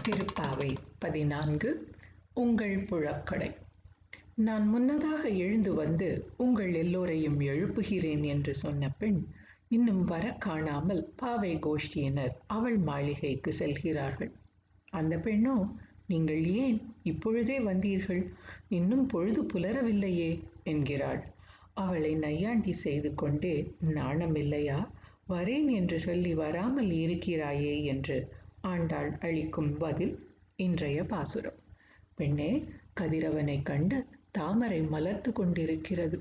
திருப்பாவை 14. உங்கள் புழக்கடை. நான் முன்னதாக எழுந்து வந்து உங்கள் எல்லோரையும் எழுப்புகிறேன் என்று சொன்ன பெண் இன்னும் வர காணாமல் பாவை கோஷ்டியினர் அவள் மாளிகைக்கு செல்கிறார்கள். அந்த பெண்ணோ, நீங்கள் ஏன் இப்பொழுதே வந்தீர்கள்? இன்னும் பொழுது புலரவில்லையே என்கிறாள். அவளை நையாண்டி செய்து கொண்டே, நாணமில்லையா, வரேன் என்று சொல்லி வராமல் இருக்கிறாயே என்று ஆண்டாள் அளிக்கும் பதில் இன்றைய பாசுரம். பெண்ணே, கதிரவனை கண்டு தாமரை மலர்ந்து கொண்டிருக்கிறது,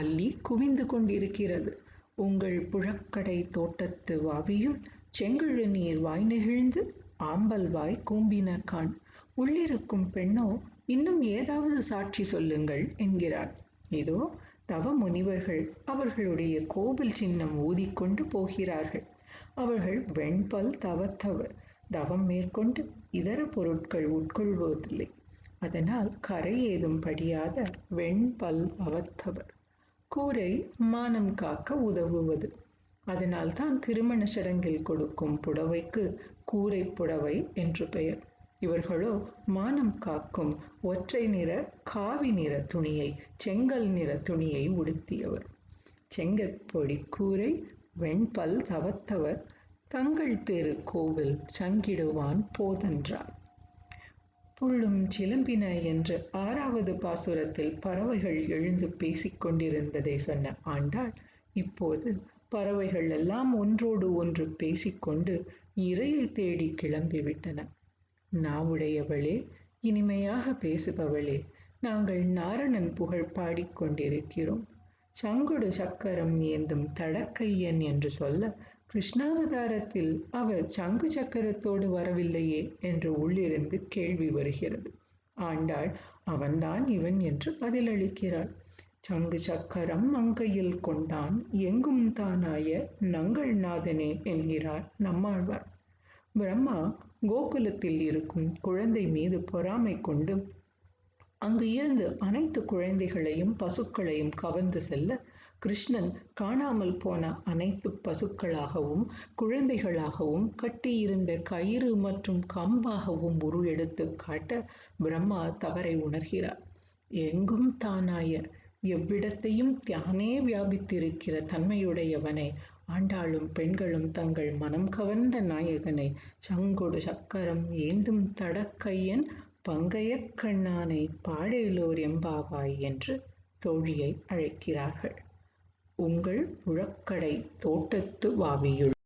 அல்லி குவிந்து கொண்டிருக்கிறது. உங்கள் புழக்கடை தோட்டத்து வாவியுள் செங்கழு நீர் வாய் நெகிழ்ந்து ஆம்பல் வாய் கூம்பின காண். உள்ளிருக்கும் பெண்ணோ, இன்னும் ஏதாவது சாட்சி சொல்லுங்கள் என்கிறார். இதோ தவ முனிவர்கள் அவர்களுடைய கோவில் சின்னம் ஊதிக்கொண்டு போகிறார்கள். அவர்கள் வெண்பல் தவத்தவர், தவம் மேற்கொண்டு இதர பொருட்கள் உட்கொள்வதில்லை. அதனால் கரை ஏதும் படியாத வெண்பல் அவத்தவர். கூரை மானம் காக்க உதவுவது. அதனால் தான் திருமண சடங்கில் கொடுக்கும் புடவைக்கு கூரை புடவை என்று பெயர். இவர்களோ மானம் காக்கும் ஒற்றை நிற காவி நிற துணியை, செங்கல் நிற துணியை உடுத்தியவர். செங்கற்பொடி கூரை வெண்பல் தவத்தவர், தங்கள் தெரு கோவில் சங்கிடுவான் போதென்றார். புள்ளும் சிலம்பின என்று 6வது பாசுரத்தில் பறவைகள் எழுந்து பேசிக் கொண்டிருந்ததை சொன்ன ஆண்டாள் இப்போது பறவைகள் எல்லாம் ஒன்றோடு ஒன்று பேசிக்கொண்டு இரையை தேடி கிளம்பிவிட்டன. நாவுடையவளே, இனிமையாக பேசுபவளே, நாங்கள் நாரணன் புகழ் பாடிக்கொண்டிருக்கிறோம். சங்கொடு சக்கரம் ஏந்தும் தடக்கையன் என்று சொல்ல, கிருஷ்ணாவதாரத்தில் அவர் சங்கு சக்கரத்தோடு வரவில்லையே என்று உள்ளிருந்து கேள்வி வருகிறது. ஆண்டாள் அவன்தான் இவன் என்று பதிலளிக்கிறாள். சங்கு சக்கரம் அங்கையில் கொண்டான், எங்கும் தானாய நங்கள் நாதனே என்கிறார் நம்மாழ்வார். பிரம்மா கோகுலத்தில் இருக்கும் குழந்தை மீது பொறாமை கொண்டு அங்கு இருந்து அனைத்து குழந்தைகளையும் பசுக்களையும் கவர்ந்து செல்ல, கிருஷ்ணன் காணாமல் போன அனைத்து பசுக்களாகவும் குழந்தைகளாகவும் கட்டியிருந்த கயிறு மற்றும் கம்பாகவும் உருவெடுத்து காட்ட பிரம்மா தவறை உணர்கிறார். எங்கும் தானாய, எவ்விடத்தையும் தானே வியாபித்திருக்கிற தன்மையுடையவனை, ஆண்டாளும் பெண்களும் தங்கள் மனம் கவர்ந்த நாயகனை சங்கொடு சக்கரம் ஏந்தும் தடக்கையன் பங்கையக் கண்ணானை பாடேலோர் எம்பாவாய் என்று தோழியை அழைக்கிறார்கள். உங்கள் புழக்கடை தோட்டத்து வாவியுள்